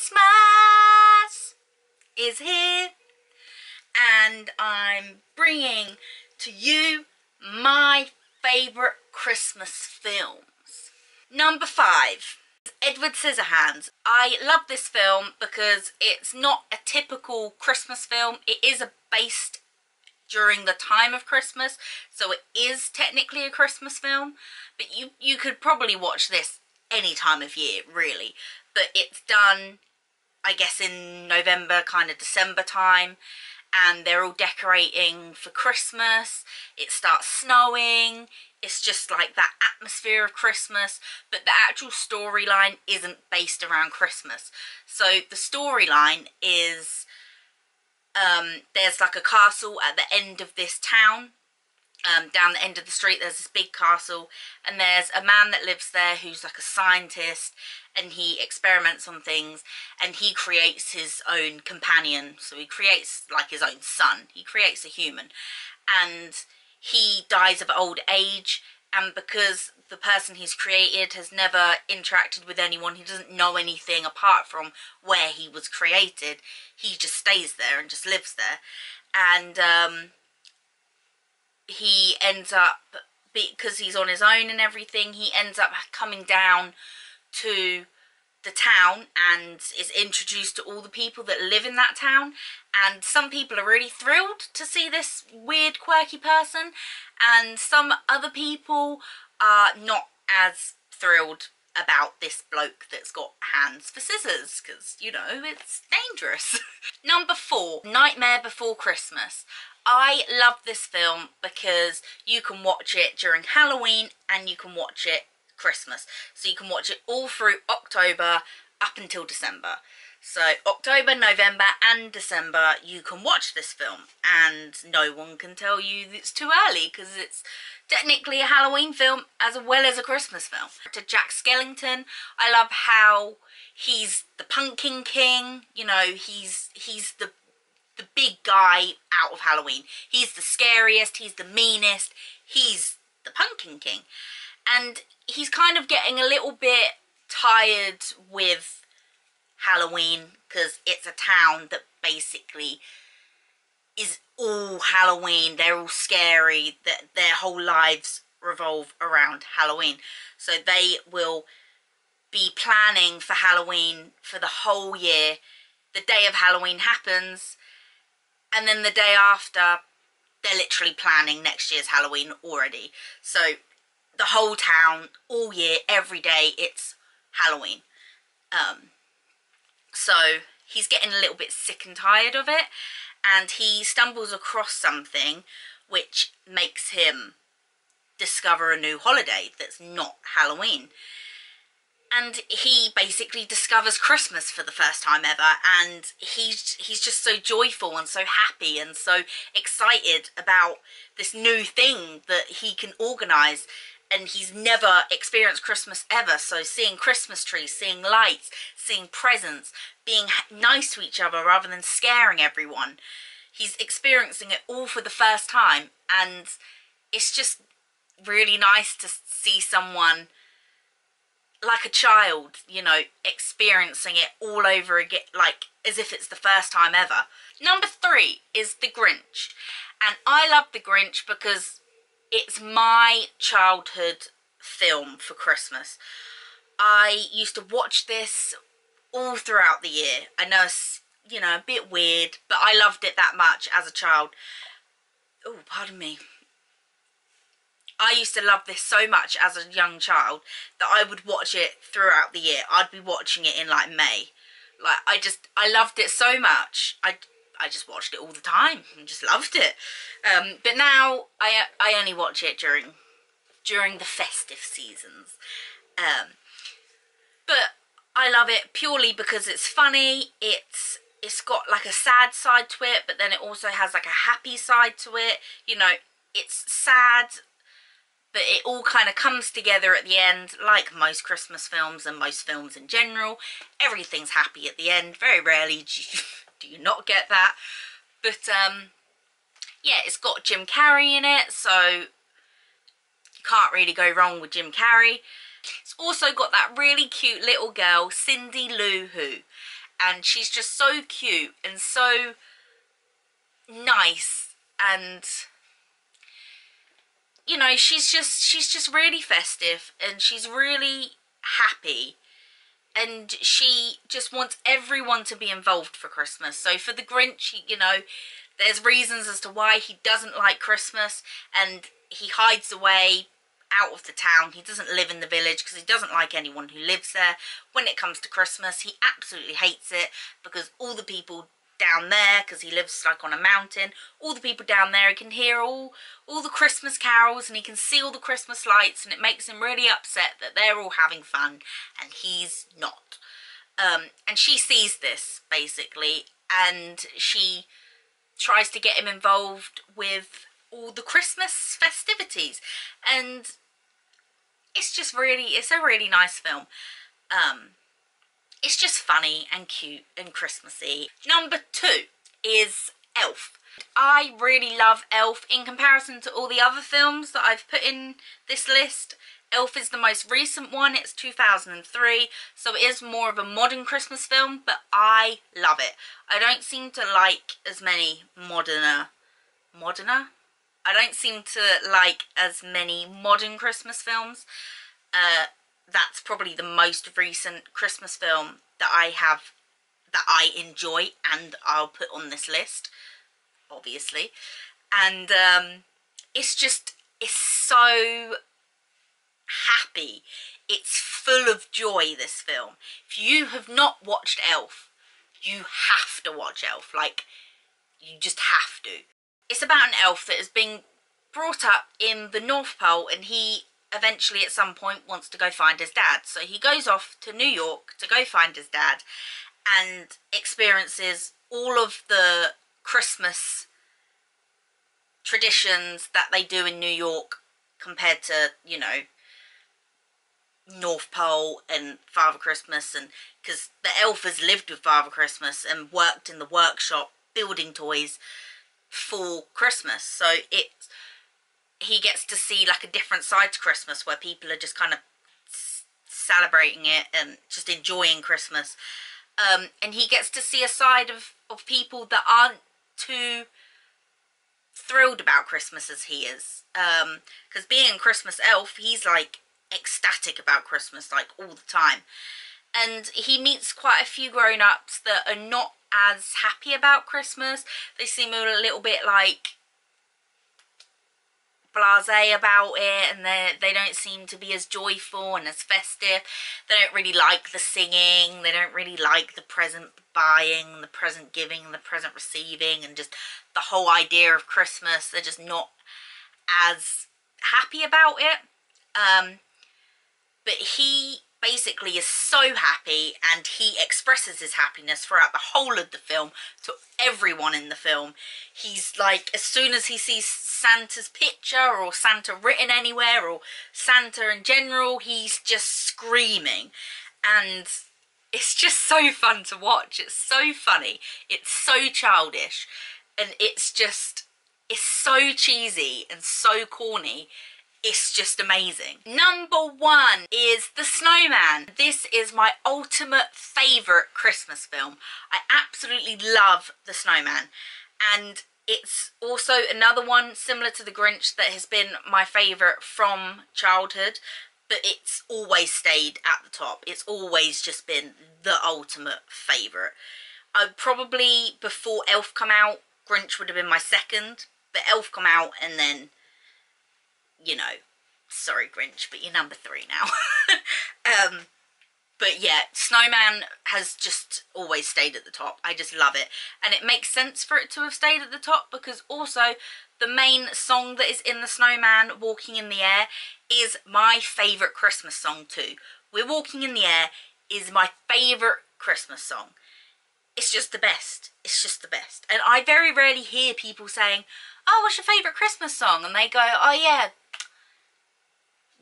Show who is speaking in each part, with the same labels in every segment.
Speaker 1: Christmas is here, and I'm bringing to you my favourite Christmas films. Number 5, Edward Scissorhands. I love this film because it's not a typical Christmas film. It is based during the time of Christmas, so it is technically a Christmas film, but you could probably watch this any time of year, really. But it's done, I guess, in November, kind of December time, and they're all decorating for Christmas. It starts snowing. It's just like that atmosphere of Christmas, but the actual storyline isn't based around Christmas. So the storyline is, there's like a castle at the end of this town. Down the end of the street there's this big castle, and there's a man that lives there who's like a scientist, and he experiments on things, and he creates his own companion. So he creates like his own son. He creates a human, and he dies of old age, and because the person he's created has never interacted with anyone, he doesn't know anything apart from where he was created, he just stays there and just lives there. And he ends up, because he's on his own and everything, he ends up coming down to the town and is introduced to all the people that live in that town. And some people are really thrilled to see this weird, quirky person, and some other people are not as thrilled about this bloke that's got hands for scissors, because, you know, it's dangerous. Number 4, Nightmare Before Christmas. I love this film because you can watch it during Halloween and you can watch it Christmas. So you can watch it all through October up until December. So October, November and December you can watch this film, and no one can tell you it's too early because it's technically a Halloween film as well as a Christmas film. To Jack Skellington, I love how he's the Pumpkin King. You know, he's the big guy out of Halloween. He's the scariest, he's the meanest, he's the Pumpkin King. And he's kind of getting a little bit tired with Halloween because it's a town that basically is all Halloween. They're all scary, that their whole lives revolve around Halloween. So they will be planning for Halloween for the whole year. The day of Halloween happens, and then the day after, they're literally planning next year's Halloween already. So the whole town, all year, every day, it's Halloween. So he's getting a little bit sick and tired of it, and he stumbles across something which makes him discover a new holiday that's not Halloween. And he basically discovers Christmas for the first time ever, and he's just so joyful and so happy and so excited about this new thing that he can organise. And he's never experienced Christmas ever, so seeing Christmas trees, seeing lights, seeing presents, being nice to each other rather than scaring everyone. He's experiencing it all for the first time, and it's just really nice to see someone like a child, you know, experiencing it all over again, like as if it's the first time ever. Number 3 is The Grinch. And I love The Grinch because it's my childhood film for Christmas. I used to watch this all throughout the year. I know it's, you know, a bit weird, but I loved it that much as a child. Oh, pardon me. I used to love this so much as a young child that I would watch it throughout the year. I'd be watching it in like May. Like, I loved it so much. I just watched it all the time and just loved it. But now I only watch it during the festive seasons. But I love it purely because it's funny. It's got like a sad side to it, but then it also has like a happy side to it. You know, it's sad, but it all kind of comes together at the end, like most Christmas films and most films in general. Everything's happy at the end. Very rarely do you not get that. But yeah, it's got Jim Carrey in it, so you can't really go wrong with Jim Carrey. It's also got that really cute little girl, Cindy Lou Who. and she's just so cute and so nice, and you know, she's just really festive, and she's really happy, and she just wants everyone to be involved for Christmas. So for the Grinch, you know, there's reasons as to why he doesn't like Christmas, and he hides away out of the town. He doesn't live in the village because he doesn't like anyone who lives there. When it comes to Christmas, he absolutely hates it because all the people down there, because he lives like on a mountain, all the people down there, he can hear all the Christmas carols, and he can see all the Christmas lights, and it makes him really upset that they're all having fun and he's not. And she sees this basically, and she tries to get him involved with all the Christmas festivities, and it's just really, it's a really nice film. It's just funny and cute and Christmassy. Number 2 is Elf. I really love Elf. In comparison to all the other films that I've put in this list, Elf is the most recent one. It's 2003, so it is more of a modern Christmas film, but I love it. I don't seem to like as many moderner? I don't seem to like as many modern Christmas films. That's probably the most recent Christmas film that I enjoy and I'll put on this list, obviously. And it's so happy. It's full of joy, this film. If you have not watched Elf, you have to watch Elf. Like, you just have to. It's about an elf that is being brought up in the North Pole, and he eventually at some point wants to go find his dad. So he goes off to New York to go find his dad and experiences all of the Christmas traditions that they do in New York compared to, you know, North Pole and Father Christmas. And because the elf has lived with Father Christmas and worked in the workshop building toys for Christmas, so he gets to see like a different side to Christmas where people are just kind of celebrating it and just enjoying Christmas. And he gets to see a side of people that aren't too thrilled about Christmas as he is. Because being a Christmas elf, he's like ecstatic about Christmas like all the time. And he meets quite a few grown-ups that are not as happy about Christmas. They seem a little bit like blasé about it, and they don't seem to be as joyful and as festive. They don't really like the singing, they don't really like the present buying, the present giving, the present receiving, and just the whole idea of Christmas. They're just not as happy about it. But he basically is so happy, and he expresses his happiness throughout the whole of the film to everyone in the film. He's like, as soon as he sees Santa's picture or Santa written anywhere or Santa in general, he's just screaming. And it's just so fun to watch. It's so funny. It's so childish. And it's so cheesy and so corny. It's just amazing. Number 1 is The Snowman. This is my ultimate favourite Christmas film. I absolutely love The Snowman. And it's also another one similar to The Grinch that has been my favourite from childhood, but it's always stayed at the top. It's always just been the ultimate favourite. Probably before Elf come out, Grinch would have been my second, but Elf come out and then, you know, sorry Grinch, but you're number 3 now. But yeah, Snowman has just always stayed at the top. I just love it. And it makes sense for it to have stayed at the top because also the main song that is in The Snowman, Walking in the Air, is my favourite Christmas song too. We're Walking in the Air is my favourite Christmas song. It's just the best. It's just the best. And I very rarely hear people saying, oh, what's your favourite Christmas song? And they go, oh yeah,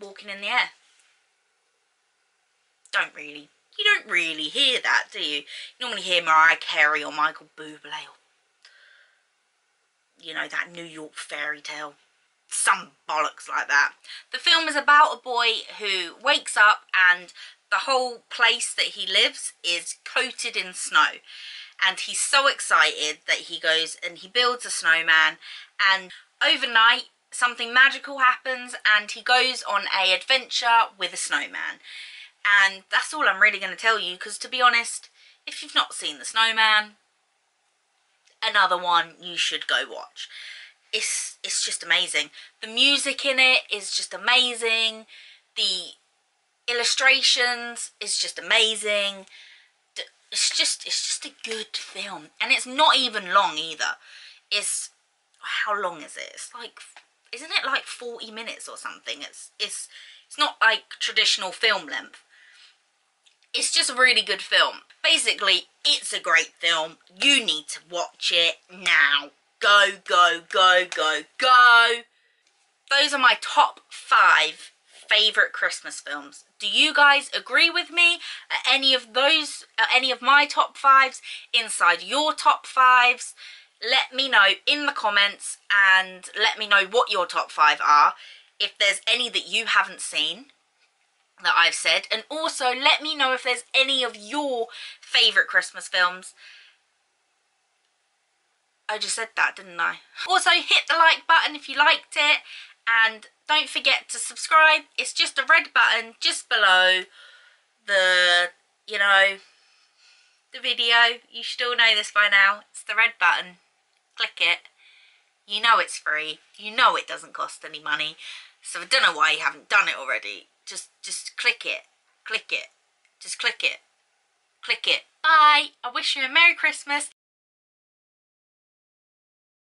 Speaker 1: Walking in the Air. You don't really hear that, do you? You normally hear Mariah Carey or Michael Bublé or, you know, that New York fairy tale. Some bollocks like that. The film is about a boy who wakes up and the whole place that he lives is coated in snow. And he's so excited that he goes and he builds a snowman, and overnight something magical happens and he goes on an adventure with a snowman. And that's all I'm really going to tell you, because to be honest, if you've not seen the Snowman, another one you should go watch. It's just amazing. The music in it is just amazing. The illustrations is just amazing. It's just a good film, and it's not even long either. It's, how long is it? It's like, isn't it like 40 minutes or something? It's not like traditional film length. It's just a really good film. Basically, it's a great film. You need to watch it now. Go, go, go, go, go. Those are my top 5 favourite Christmas films. Do you guys agree with me? Are any of my top 5s inside your top 5s? Let me know in the comments, and let me know what your top 5 are. If there's any that you haven't seen that I've said, and also let me know if there's any of your favourite Christmas films. I just said that, didn't I? Also, hit the like button if you liked it, and don't forget to subscribe. It's just a red button just below the, the video. You should all know this by now. It's the red button. Click it. You know it's free. You know it doesn't cost any money. So I don't know why you haven't done it already. Just click it. Click it. Just click it. Click it. Bye. I wish you a Merry Christmas.